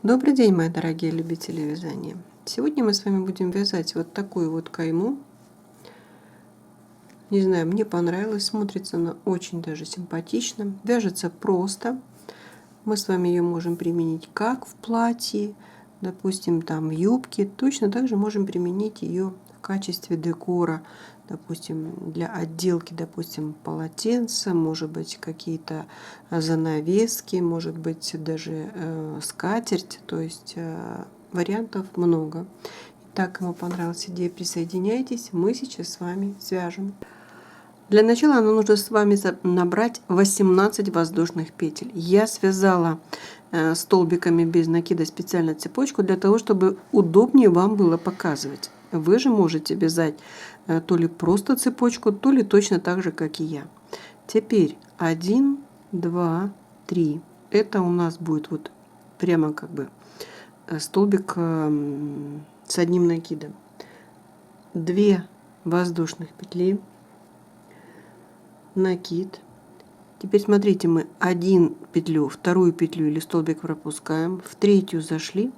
Добрый день, мои дорогие любители вязания! Сегодня мы с вами будем вязать вот такую вот кайму. Не знаю, мне понравилось, смотрится она очень даже симпатично, вяжется просто. Мы с вами ее можем применить как в платье, допустим, там в юбке. Точно так же можем применить ее в качестве декора, допустим, для отделки, допустим, полотенца, может быть, какие-то занавески, может быть, даже скатерть. То есть вариантов много. Итак, кому понравилась идея, присоединяйтесь. Мы сейчас с вами свяжем. Для начала нам нужно с вами набрать 18 воздушных петель. Я связала столбиками без накида специально цепочку для того, чтобы удобнее вам было показывать. Вы же можете вязать то ли просто цепочку, то ли точно так же, как и я. Теперь 1, 2, 3. Это у нас будет вот прямо как бы столбик с одним накидом. 2 воздушных петли. Накид. Теперь смотрите, мы один петлю, вторую петлю или столбик пропускаем, в третью зашли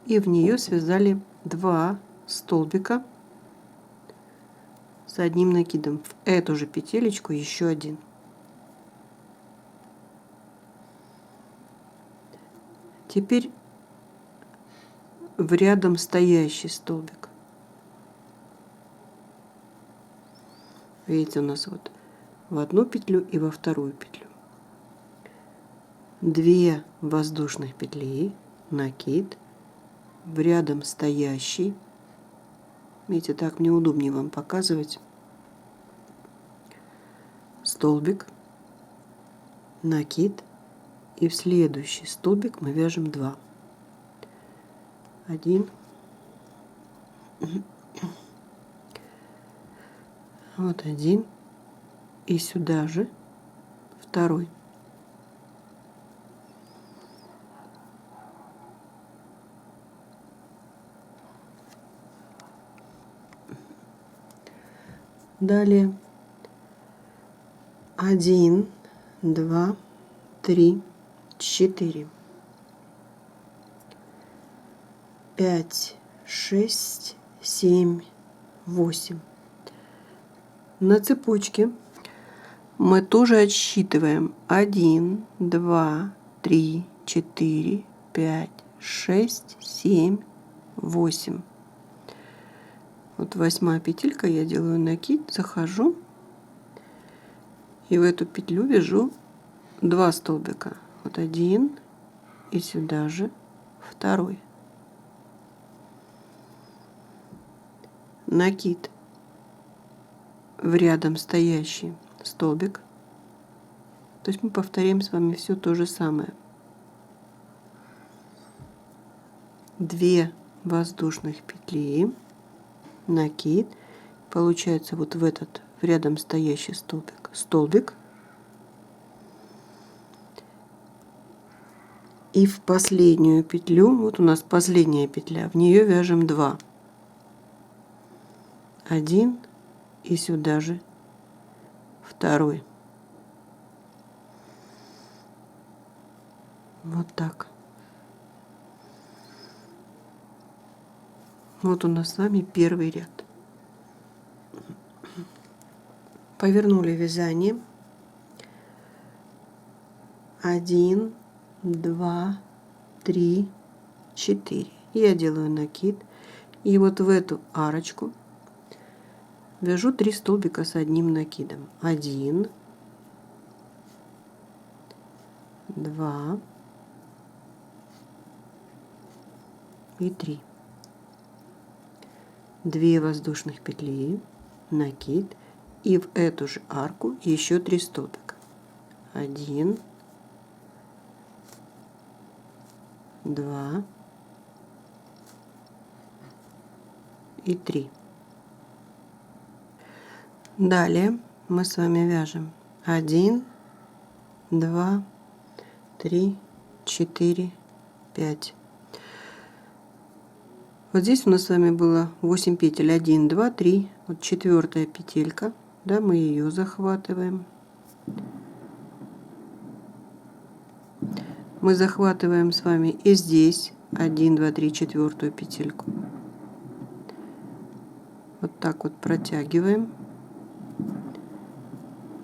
и в нее связали 2 столбика с одним накидом. В эту же петелечку еще один. Теперь в рядом стоящий столбик. Видите, у нас вот в одну петлю и во вторую петлю. 2 воздушных петли, накид, в рядом стоящий. Видите, так мне удобнее вам показывать. Столбик, накид, и в следующий столбик мы вяжем 2. 1. Вот один. И сюда же второй. Далее 1, 2, 3, 4, 5, 6, 7, 8. На цепочке мы тоже отсчитываем 1, 2, 3, 4, 5, 6, 7, 8. Вот 8 петелька, я делаю накид, захожу и в эту петлю вяжу 2 столбика. Вот один и сюда же второй. Накид в рядом стоящий столбик. То есть мы повторяем с вами все то же самое. 2 воздушных петли, накид, получается вот в этот в рядом стоящий столбик, и в последнюю петлю, вот у нас последняя петля, в нее вяжем 2. 1 и сюда же второй. Вот так. Вот у нас с вами первый ряд. Повернули вязание. 1, 2, 3, 4. Я делаю накид. И вот в эту арочку вяжу 3 столбика с одним накидом. 1, 2 и 3. 2 воздушных петли, накид, и в эту же арку еще 3 столбика. 1, 2 и 3. Далее мы с вами вяжем 1, 2, 3, 4, 5. Вот здесь у нас с вами было 8 петель. 1, 2, 3. Вот 4-я петелька. Да, мы ее захватываем. Мы захватываем с вами и здесь 1, 2, 3, четвертую петельку. Вот так вот протягиваем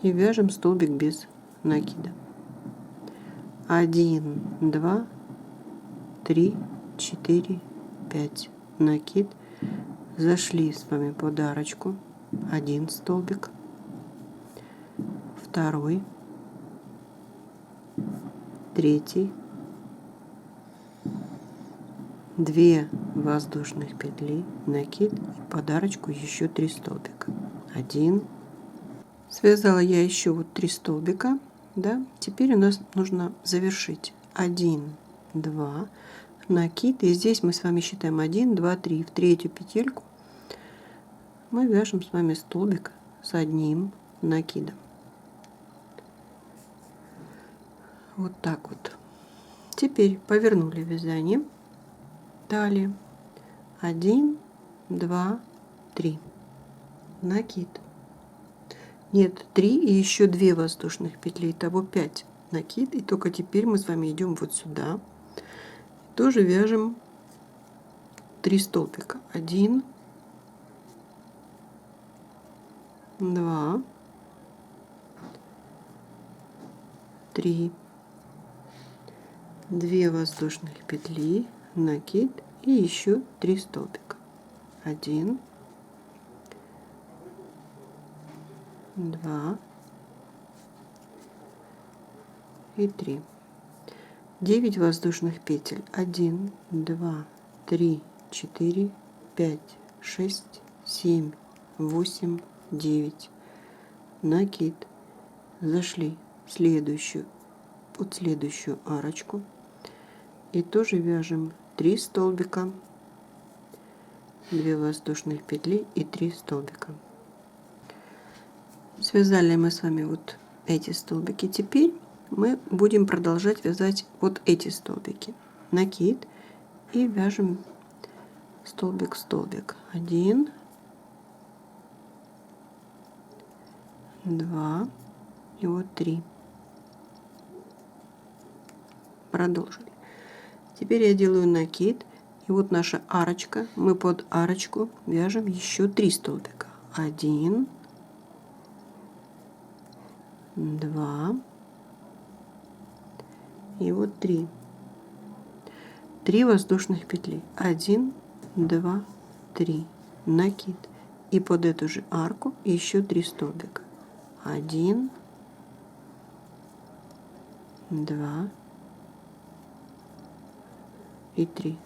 и вяжем столбик без накида. 1, 2, 3, 4, 5. Накид. Зашли с вами под арочку. 1 столбик. 2, 3, 2 воздушных петли, накид и под арочку еще 3 столбика. 1. Связала я еще вот 3 столбика, да. Теперь у нас нужно завершить. 1, 2, накид, и здесь мы с вами считаем 1, 2, 3. В третью петельку мы вяжем с вами столбик с одним накидом. Вот так вот. Теперь повернули вязание. Далее 1, 2, 3. Накид. Нет, 3 и еще 2 воздушных петли. Итого 5 накид. И только теперь мы с вами идем вот сюда. Тоже вяжем 3 столбика. 1, 2, 3. 2 воздушных петли, накид и еще 3 столбика. 1, 2 и 3. 9 воздушных петель. 1, 2, 3, 4, 5, 6, 7, 8, 9. Накид. Зашли следующую, под следующую арочку. И тоже вяжем 3 столбика, 2 воздушных петли и 3 столбика. Связали мы с вами вот эти столбики. Теперь мы будем продолжать вязать вот эти столбики. Накид и вяжем столбик в столбик. 1, 2 и вот 3. Продолжили. Теперь я делаю накид, и вот наша арочка. Мы под арочку вяжем еще 3 столбика. 1, 2 и вот 3. 3 воздушных петли. 1, 2, 3. Накид. И под эту же арку еще 3 столбика. 1, 2 и 3.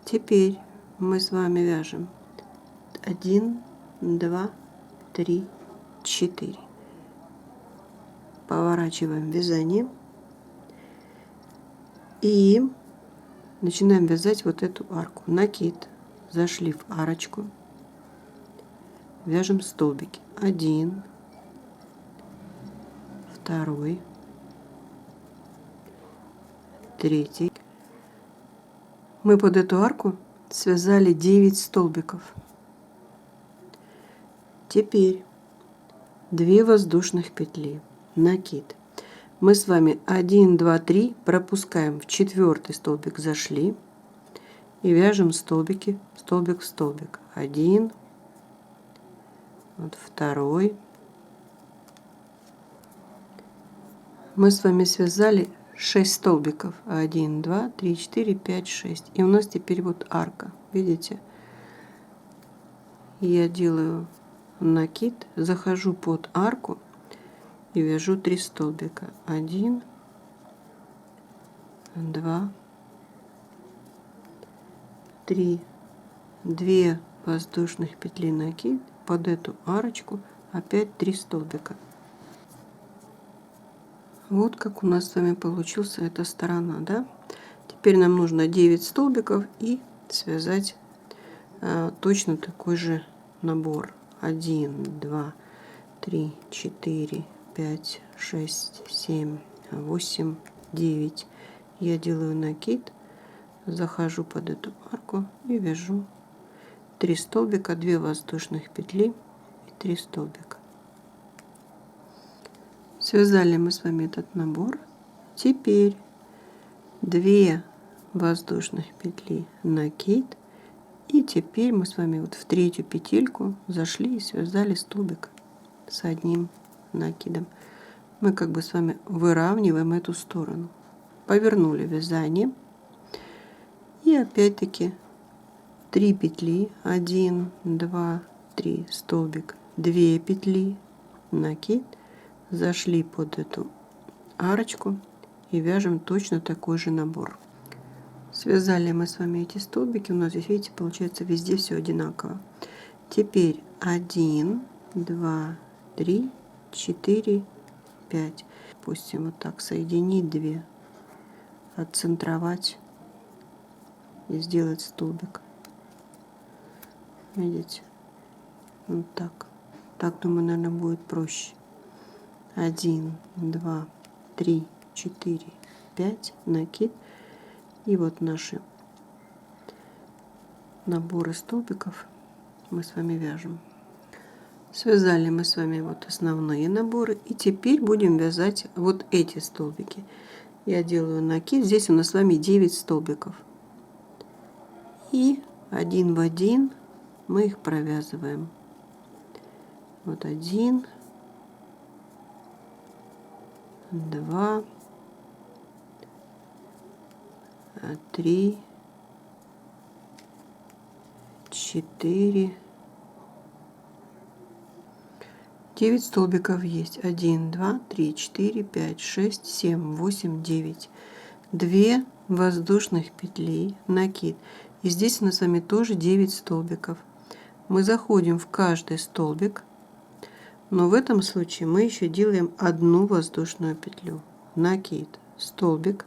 Теперь мы с вами вяжем 1, 2, 3, 4. Поворачиваем вязание и начинаем вязать вот эту арку. Накид. Зашли в арочку. Вяжем столбики. 1, 2, 3. Мы под эту арку связали 9 столбиков. Теперь 2 воздушных петли. Накид. Мы с вами 1, 2, 3 пропускаем в 4 столбик, зашли и вяжем столбики, столбик в столбик. 1, вот 2. Мы с вами связали 6 столбиков. 1, 2, 3, 4, 5, 6. И у нас теперь вот арка. Видите? Я делаю накид, захожу под арку и вяжу 3 столбика. 1, 2, 3. 2 воздушных петли, накид, под эту арочку опять 3 столбика. Вот как у нас с вами получился эта сторона, да? Теперь нам нужно 9 столбиков и связать точно такой же набор. 1, 2, 3, 4, 5, 6, 7, 8, 9. Я делаю накид, захожу под эту арку и вяжу 3 столбика, 2 воздушных петли и 3 столбика. Связали мы с вами этот набор. Теперь 2 воздушных петли накид. И теперь мы с вами вот в 3-ю петельку зашли и связали столбик с одним накидом. Мы как бы с вами выравниваем эту сторону. Повернули вязание. И опять-таки 3 петли. 1, 2, 3, столбик, 2 петли, накид. Зашли под эту арочку и вяжем точно такой же набор. Связали мы с вами эти столбики. У нас здесь, видите, получается везде все одинаково. Теперь 1, 2, 3, 4, 5. Допустим, вот так соединить 2, отцентровать и сделать столбик. Видите? Вот так. Так, думаю, наверное, будет проще. 1, 2, 3, 4, 5, накид. И вот наши наборы столбиков мы с вами вяжем. Связали мы с вами вот основные наборы. И теперь будем вязать вот эти столбики. Я делаю накид. Здесь у нас с вами 9 столбиков. И один в один мы их провязываем. Вот 1, 2, 3, 4, 9 столбиков есть. 1, 2, 3, 4, 5, 6, 7, 8, 9. 2 воздушных петли, накид. И здесь у нас с вами тоже 9 столбиков. Мы заходим в каждый столбик, но в этом случае мы еще делаем одну воздушную петлю. Накид, столбик,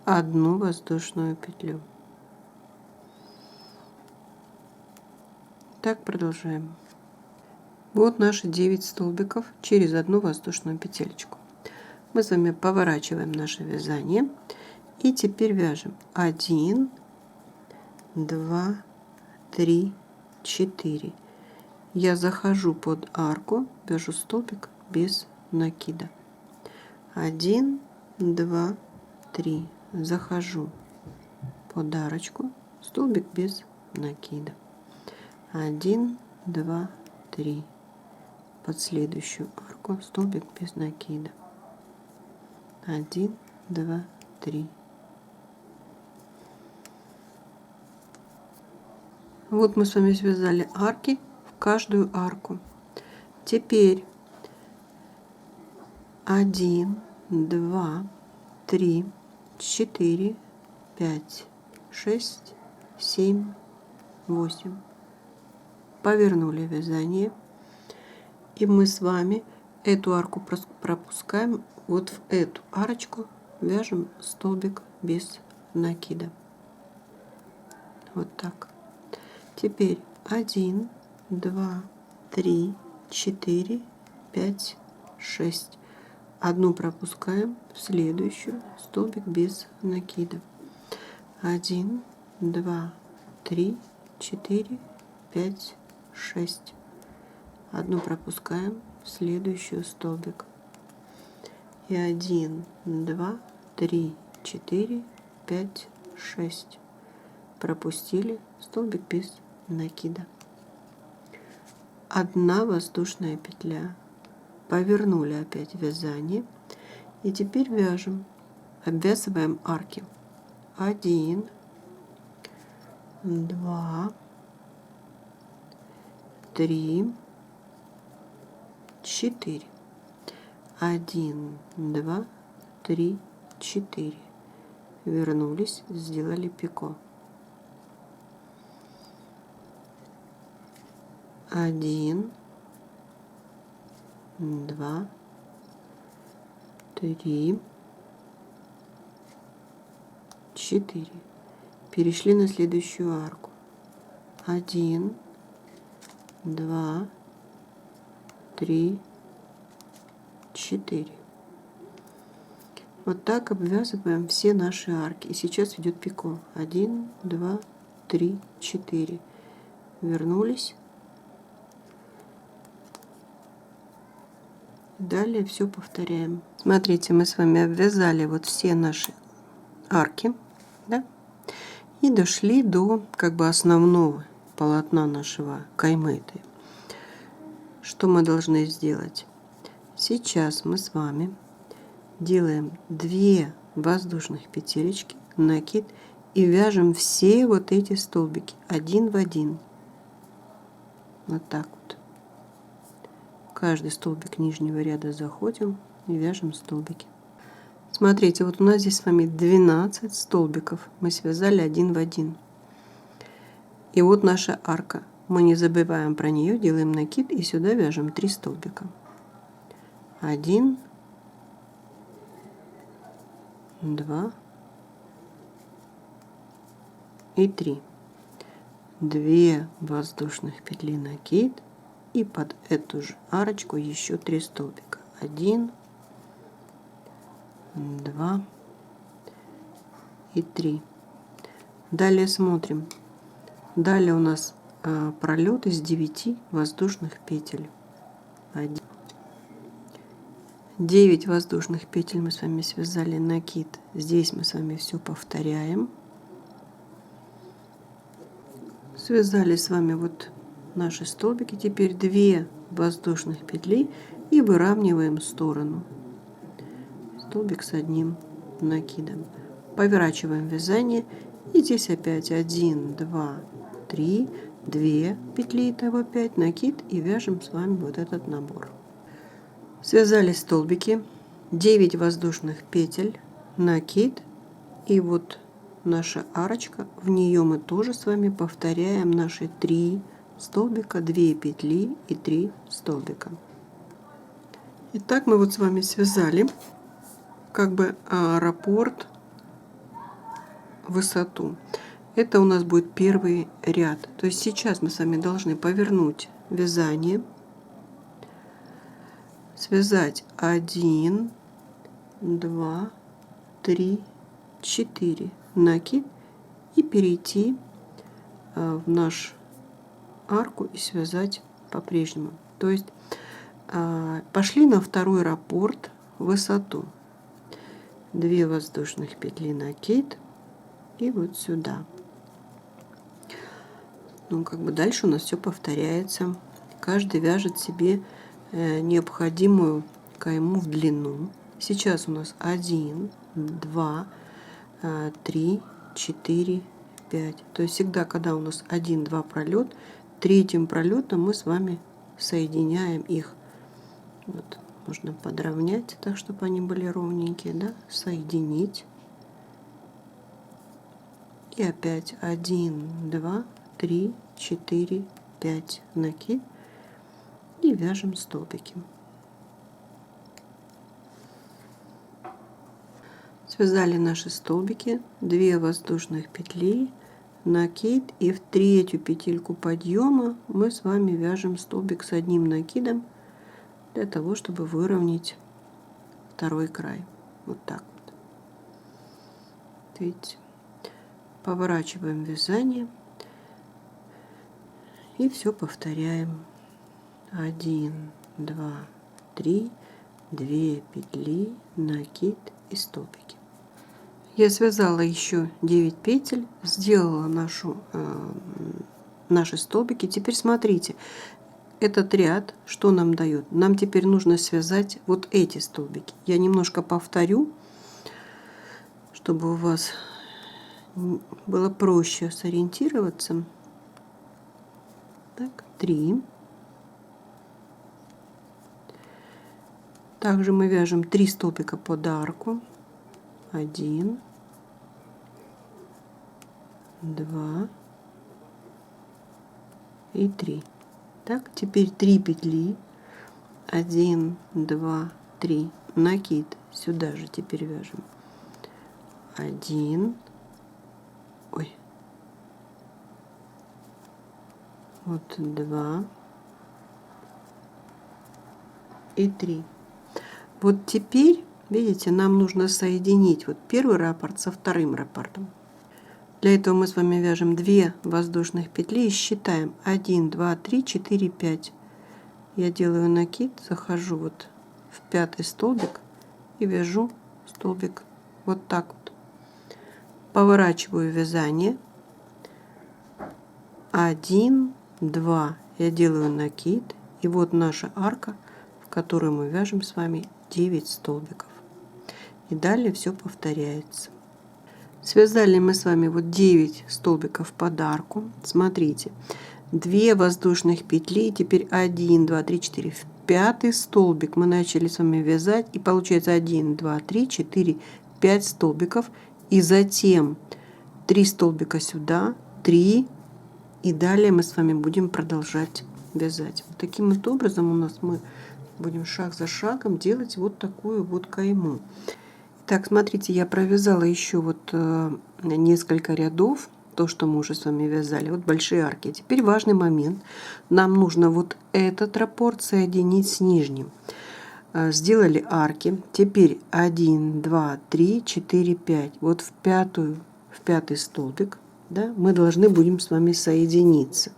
одну воздушную петлю. Так продолжаем. Вот наши 9 столбиков через одну воздушную петелечку. Мы с вами поворачиваем наше вязание и теперь вяжем 1, 2, 3, 4. Я захожу под арку, вяжу столбик без накида. 1, 2, 3. Захожу под арочку, столбик без накида. 1, 2, 3. Под следующую арку столбик без накида. 1, 2, 3. Вот мы с вами связали арки в каждую арку. Теперь 1, 2, 3, 4, 5, 6, 7, 8. Повернули вязание. И мы с вами эту арку пропускаем. Вот в эту арочку вяжем столбик без накида. Вот так. Теперь 1, 2, 3, 4, 5, 6. Одну пропускаем в следующую, столбик без накида. 1, 2, 3, 4, 5, 6. Одну пропускаем в следующую, столбик. И 1, 2, 3, 4, 5, 6. Пропустили, столбик без накида. Одна воздушная петля. Повернули опять вязание. И теперь вяжем. Обвязываем арки. 1, 2, 3, 4. 1, 2, 3, 4. Вернулись, сделали пико. 1, 2, 3, 4. Перешли на следующую арку. 1, 2, 3, 4. Вот так обвязываем все наши арки. И сейчас идет пико. 1, 2, 3, 4. Вернулись. Далее все повторяем. Смотрите, мы с вами обвязали вот все наши арки, да? И дошли до как бы основного полотна нашего каймы этой. Что мы должны сделать? Сейчас мы с вами делаем 2 воздушных петелечки, накид, и вяжем все вот эти столбики один в один. Вот так вот. Каждый столбик нижнего ряда заходим и вяжем столбики. Смотрите, вот у нас здесь с вами 12 столбиков. Мы связали один в один. И вот наша арка. Мы не забываем про нее, делаем накид и сюда вяжем 3 столбика. 1, 2 и 3. 2 воздушных петли накид, и под эту же арочку еще 3 столбика. 1, 2 и 3. Далее смотрим. Далее у нас пролет из 9 воздушных петель. 9 воздушных петель мы с вами связали, накид. Здесь мы с вами все повторяем. Связали с вами вот наши столбики. Теперь 2 воздушных петли и выравниваем сторону. Столбик с одним накидом. Поворачиваем вязание. И здесь опять 1, 2, 3, 2 петли, итого 5, накид, и вяжем с вами вот этот набор. Связали столбики, 9 воздушных петель, накид, и вот наша арочка, в нее мы тоже с вами повторяем наши 3 столбика, 2 петли и 3 столбика. Итак, мы вот с вами связали как бы раппорт, высоту. Это у нас будет первый ряд. То есть сейчас мы с вами должны повернуть вязание, связать 1, 2, 3, 4 накид и перейти в наш арку и связать по-прежнему. То есть пошли на второй раппорт, высоту. 2 воздушных петли, накид, и вот сюда. Ну, как бы дальше у нас все повторяется. Каждый вяжет себе необходимую кайму в длину. Сейчас у нас 1, 2, 3, 4, 5. То есть всегда, когда у нас 1-2 пролет, третьим пролетом мы с вами соединяем их. Вот, можно подровнять так, чтобы они были ровненькие, да? Соединить. И опять 1, 2, 3, 4, 5 накид и вяжем столбики. Связали наши столбики, 2 воздушных петли, накид, и в третью петельку подъема мы с вами вяжем столбик с одним накидом для того, чтобы выровнять второй край. Вот так вот. Видите? Поворачиваем вязание и все повторяем. 1, 2, 3, 2 петли, накид и столбики. Я связала еще 9 петель, сделала наши столбики. Теперь смотрите, этот ряд что нам дает? Нам теперь нужно связать вот эти столбики. Я немножко повторю, чтобы у вас было проще сориентироваться. Так, 3. Также мы вяжем 3 столбика под арку. 1, 2 и 3. Так, теперь 3 петли. 1, 2, 3. Накид. Сюда же теперь вяжем. 1. Ой. Вот 2 и 3. Вот теперь, видите, нам нужно соединить вот первый раппорт со вторым раппортом. Для этого мы с вами вяжем 2 воздушных петли и считаем 1, 2, 3, 4, 5. Я делаю накид, захожу вот в 5 столбик и вяжу столбик вот так вот. Поворачиваю вязание. 1, 2. Я делаю накид. И вот наша арка, в которую мы вяжем с вами 9 столбиков. И далее все повторяется. Связали мы с вами вот 9 столбиков под арку. Смотрите, 2 воздушных петли. Теперь 1, 2, 3, 4. В 5 столбик мы начали с вами вязать. И получается 1, 2, 3, 4, 5 столбиков. И затем 3 столбика сюда, 3. И далее мы с вами будем продолжать вязать. Вот таким вот образом у нас мы будем шаг за шагом делать вот такую вот кайму. Так, смотрите, я провязала еще вот несколько рядов, то, что мы уже с вами вязали, вот большие арки. Теперь важный момент. Нам нужно вот этот раппорт соединить с нижним. Сделали арки. Теперь 1, 2, 3, 4, 5. Вот в 5 столбик, да, мы должны будем с вами соединиться.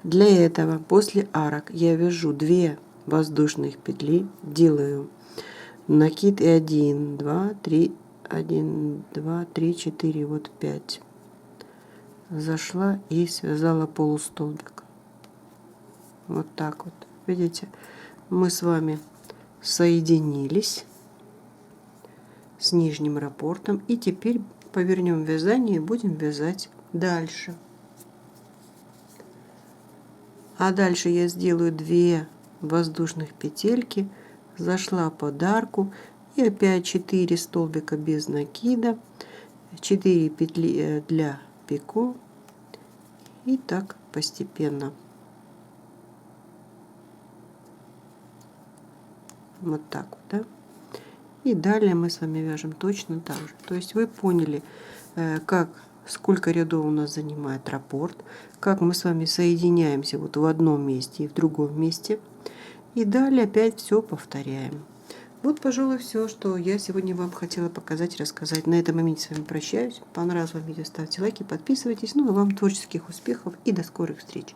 Для этого после арок я вяжу 2 воздушных петли, делаю накид и 1, 2, 3, 1, 2, 3, 4, вот 5. Зашла и связала полустолбик. Вот так вот. Видите, мы с вами соединились с нижним раппортом. И теперь повернем вязание и будем вязать дальше. А дальше я сделаю 2 воздушных петельки, зашла под арку и опять 4 столбика без накида, 4 петли для пико, и так постепенно. Вот так вот, да? И далее мы с вами вяжем точно так же. То есть вы поняли, сколько рядов у нас занимает раппорт, как мы с вами соединяемся вот в одном месте и в другом месте. И далее опять все повторяем. Вот, пожалуй, все, что я сегодня вам хотела показать и рассказать. На этом моменте с вами прощаюсь. Понравилось вам видео, ставьте лайки, подписывайтесь. Ну и вам творческих успехов и до скорых встреч.